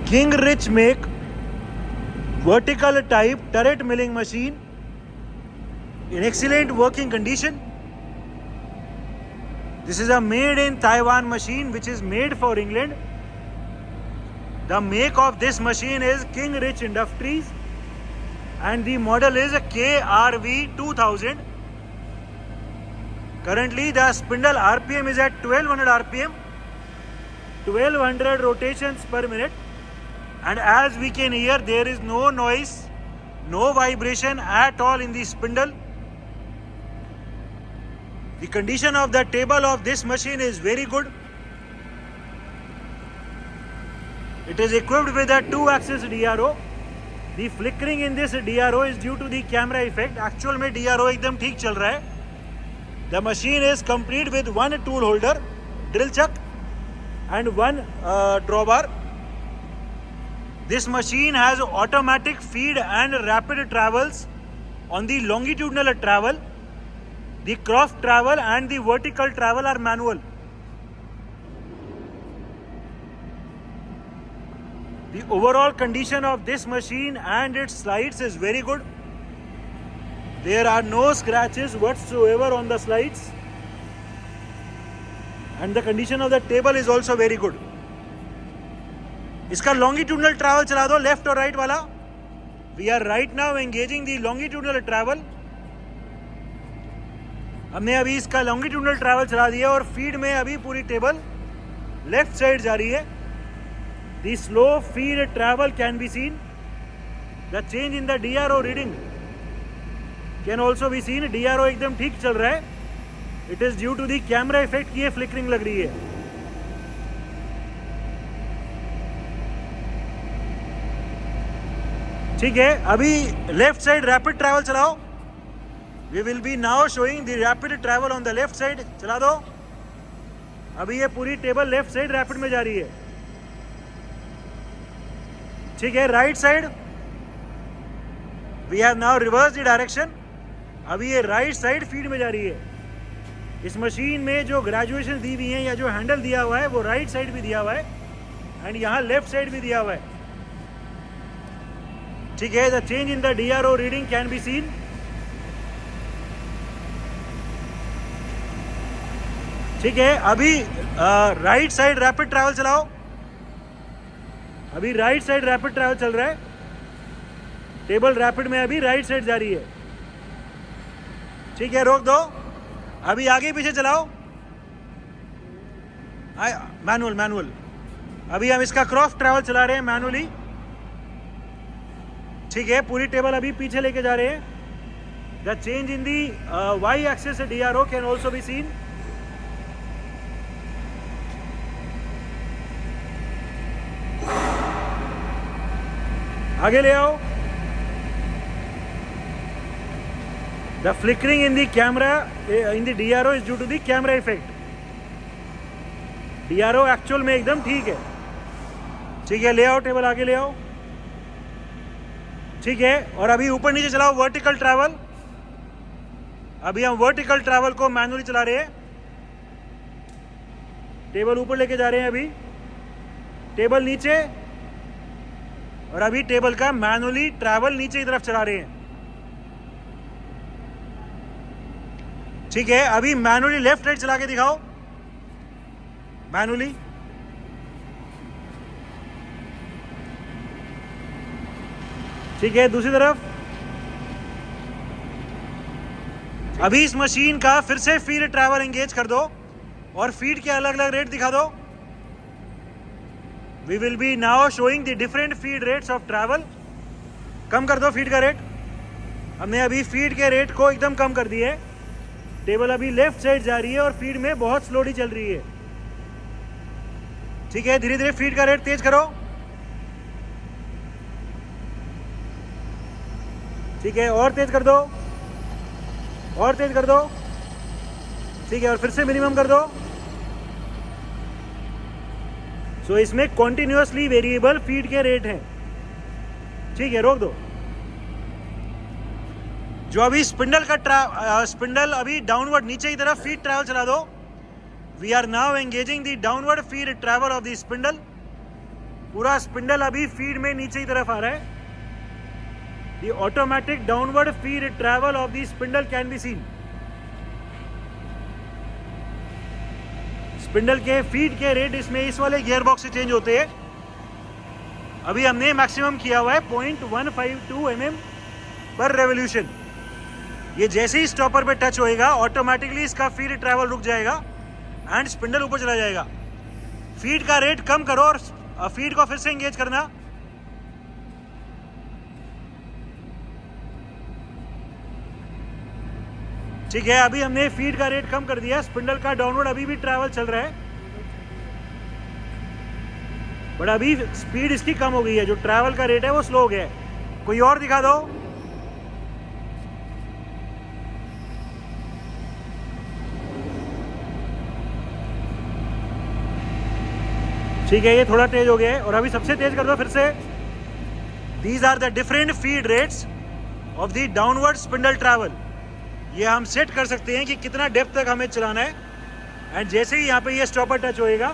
King Rich make vertical type turret milling machine in excellent working condition. This is a made in Taiwan machine which is made for England. The make of this machine is King Rich Industries and the model is a KRV 2000. Currently the spindle RPM is at 1200 RPM, 1200 rotations per minute, and as we can hear there is no noise, no vibration at all in the spindle. The condition of the table of this machine is very good. It is equipped with a 2-axis DRO. The flickering in this DRO is due to the camera effect. Actual में DRO एकदम ठीक चल रहा है. The machine is complete with one tool holder, drill chuck, and one drawbar. This machine has automatic feed and rapid travels on the longitudinal travel. The cross travel and the vertical travel are manual. The overall condition of this machine and its slides is very good. There are no scratches whatsoever on the slides. And the condition of the table is also very good. इसका longitudinal travel चला दो, left और right वाला. We are right now engaging the longitudinal travel. हमने अभी इसका longitudinal travel चला दिया और feed में अभी पूरी टेबल left side जा रही है. The slow feed travel can be seen. The change in the DRO reading can also be seen. DRO एकदम ठीक चल रहा है. It is due to the camera effect कि ये flickering लग रही है. ठीक है, अभी लेफ्ट साइड रैपिड ट्रैवल चलाओ. We will be now showing the rapid travel on the left side. चला दो. अभी ये पूरी टेबल लेफ्ट साइड रैपिड में जा रही है. ठीक है, right side we have now reverse the direction. अभी ये राइट साइड फीड में जा रही है. इस मशीन में जो ग्रेजुएशन दी हुई है या जो हैंडल दिया हुआ है वो राइट साइड भी दिया हुआ है एंड यहाँ लेफ्ट साइड भी दिया हुआ है. ठीक है, the change in the DRO reading can be seen. ठीक है, अभी राइट साइड रैपिड ट्रैवल चलाओ. अभी राइट साइड रैपिड ट्रैवल चल रहा है. टेबल रैपिड में अभी राइट साइड जा रही है. ठीक है, रोक दो. अभी आगे पीछे चलाओ. मैनुअल. अभी हम इसका क्रॉस ट्रैवल चला रहे हैं मैनुअली. ठीक है, पूरी टेबल अभी पीछे लेके जा रहे हैं. The change in the Y axis DRO can also be seen. आगे ले आओ. The flickering in the camera in the DRO is due to the camera effect. DRO actual में एकदम ठीक है. ठीक है, ले आओ टेबल, आगे ले आओ. ठीक है, और अभी ऊपर नीचे चलाओ वर्टिकल ट्रैवल. अभी हम वर्टिकल ट्रैवल को मैनुअली चला रहे हैं. टेबल ऊपर लेके जा रहे हैं. अभी टेबल नीचे और अभी टेबल का मैनुअली ट्रैवल नीचे की तरफ चला रहे हैं. ठीक है, अभी मैनुअली लेफ्ट राइट चला के दिखाओ. मैनुअली. ठीक है, दूसरी तरफ. अभी इस मशीन का फिर से फीड ट्रैवल एंगेज कर दो और फीड के अलग अलग रेट दिखा दो. We will be now showing the different feed rates of travel. कम कर दो फीड का रेट. हमने अभी फीड के रेट को एकदम कम कर दिए. टेबल अभी लेफ्ट साइड जा रही है और फीड में बहुत स्लोली चल रही है. ठीक है, धीरे धीरे फीड का रेट तेज करो. ठीक है, और तेज कर दो, और तेज कर दो. ठीक है, और फिर से मिनिमम कर दो. सो इसमें कॉन्टिन्यूसली वेरिएबल फीड के रेट हैं. ठीक है, रोक दो. जो अभी स्पिंडल का स्पिंडल अभी डाउनवर्ड नीचे की तरफ फीड ट्रैवल चला दो. We are now engaging the downward feed travel of the spindle. पूरा स्पिंडल अभी फीड में नीचे की तरफ आ रहा है. The automatic downward feed travel of the spindle can be seen. Spindle के फीड के रेट इसमें इस वाले गियर बॉक्स से चेंज होते हैं. अभी हमने मैक्सिमम किया हुआ है 0.152 mm पर रेवोल्यूशन. ये जैसे ही स्टॉपर पे टच होएगा ऑटोमेटिकली इसका फीड ट्रैवल रुक जाएगा एंड स्पिंडल ऊपर चला जाएगा. फीड का रेट कम करो और फीड को फिर से एंगेज करना. ठीक है, अभी हमने फीड का रेट कम कर दिया. स्पिंडल का डाउनवर्ड अभी भी ट्रैवल चल रहा है, बट अभी स्पीड इसकी कम हो गई है. जो ट्रैवल का रेट है वो स्लो हो गया है. कोई और दिखा दो. ठीक है, ये थोड़ा तेज हो गया है और अभी सबसे तेज कर दो फिर से. These are the different feed rates of the downward spindle travel. ये हम सेट कर सकते हैं कि कितना डेप्थ तक हमें चलाना है. एंड जैसे ही यहाँ पे ये स्टॉपर टच होएगा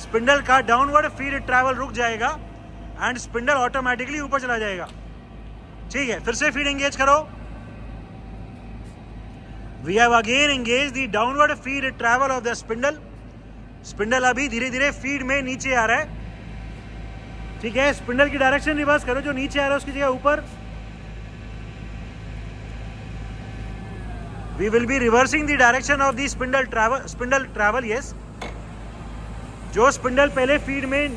स्पिंडल का डाउनवर्ड फीड ट्रैवल रुक जाएगा एंड स्पिंडल ऑटोमेटिकली ऊपर चला जाएगा. ठीक है, फिर से फीड एंगेज करो. We have again engage the downward feed travel of the spindle. Spindle अभी धीरे धीरे फीड में नीचे आ रहा है. ठीक है, स्पिंडल की डायरेक्शन रिवर्स करो. जो नीचे आ रहा है उसकी जगह ऊपर. We will be reversing the direction of the spindle travel. Yes. जो स्पिंडल पहले फीड में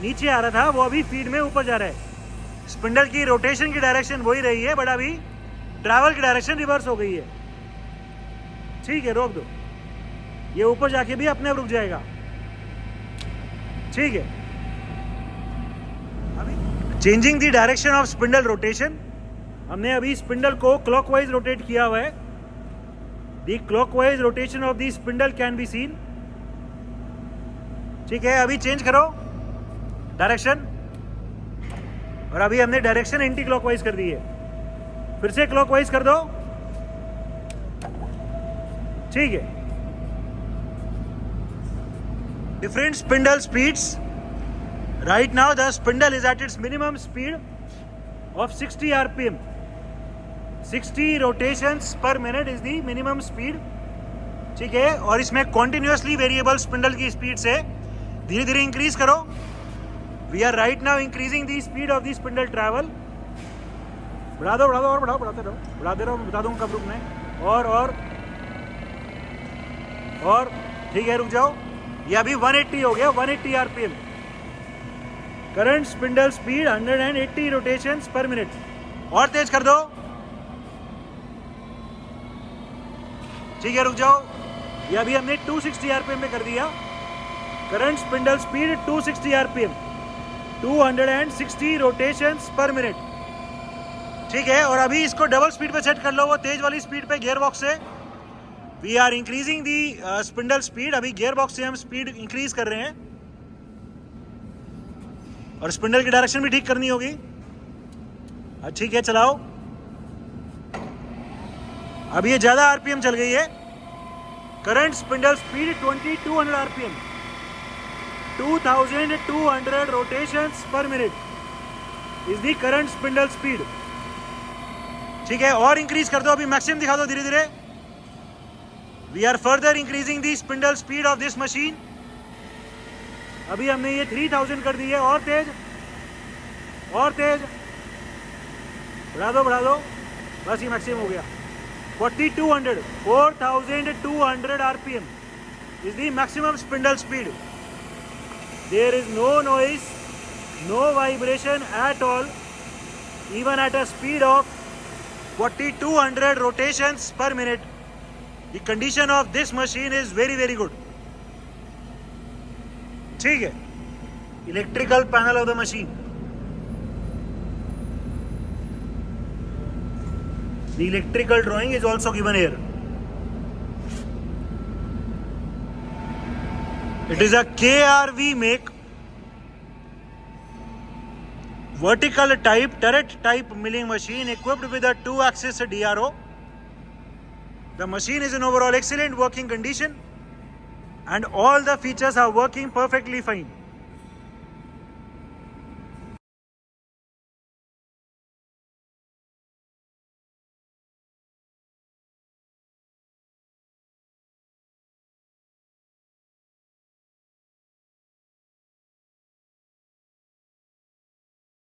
नीचे आ रहा था वो अभी फीड में ऊपर जा रहा है. स्पिंडल की रोटेशन की डायरेक्शन वही रही है बट अभी ट्रैवल की डायरेक्शन रिवर्स हो गई है. ठीक है, रोक दो. ये ऊपर जाके भी अपने आप रुक जाएगा. ठीक है, अभी changing the direction of spindle rotation. हमने अभी स्पिंडल को क्लॉकवाइज रोटेट किया हुआ है. The clockwise rotation of the spindle can be seen. ठीक है, अभी चेंज करो डायरेक्शन और अभी हमने डायरेक्शन एंटी क्लॉकवाइज कर दी है. फिर से क्लॉकवाइज कर दो. ठीक है, different spindle speeds. Right now the spindle is at its minimum speed of 60 RPM. 60 rotations per minute is the minimum speed. ठीक है, और इसमें कॉन्टिन्यूसली वेरिएबल स्पिंडल की स्पीड से धीरे धीरे इंक्रीज करो. We are right now increasing the speed of the spindle travel. बढ़ा दो और बढ़ाओ. बढ़ाते रहो. मैं बता दूंगा कब रुकना है. और ठीक है, रुक जाओ. ये अभी 180 हो गया. 180 RPM. Current spindle speed 180 rotations per minute. और तेज कर दो. ठीक है, रुक जाओ. ये अभी हमने 260 RPM में कर दिया. Current spindle speed 260 RPM. 260 rotations per minute. ठीक है, और अभी इसको डबल स्पीड पे सेट कर लो. वो तेज वाली स्पीड पे गियर बॉक्स से. We are increasing the spindle speed. अभी गियर बॉक्स से हम स्पीड इंक्रीज कर रहे हैं और स्पिंडल की डायरेक्शन भी ठीक करनी होगी. ठीक है, चलाओ. अब ये ज्यादा RPM चल गई है. Current spindle speed 2200 RPM. 2200 rotations per minute is the current spindle speed. ठीक है, और इंक्रीज कर दो. अभी मैक्सिमम दिखा दो धीरे धीरे. We are further increasing the spindle speed of this machine. अभी हमने ये 3000 कर दी है. और तेज. बढ़ा दो. बस ये मैक्सिमम हो गया. 4200 RPM is the maximum spindle speed. There is no noise, no vibration at all, even at a speed of 4200 rotations per minute. The condition of this machine is very very good. ठीक है, electrical panel of the machine. The electrical drawing is also given here. It is a KRV make vertical type turret type milling machine equipped with a 2-axis DRO. The machine is in overall excellent working condition and all the features are working perfectly fine.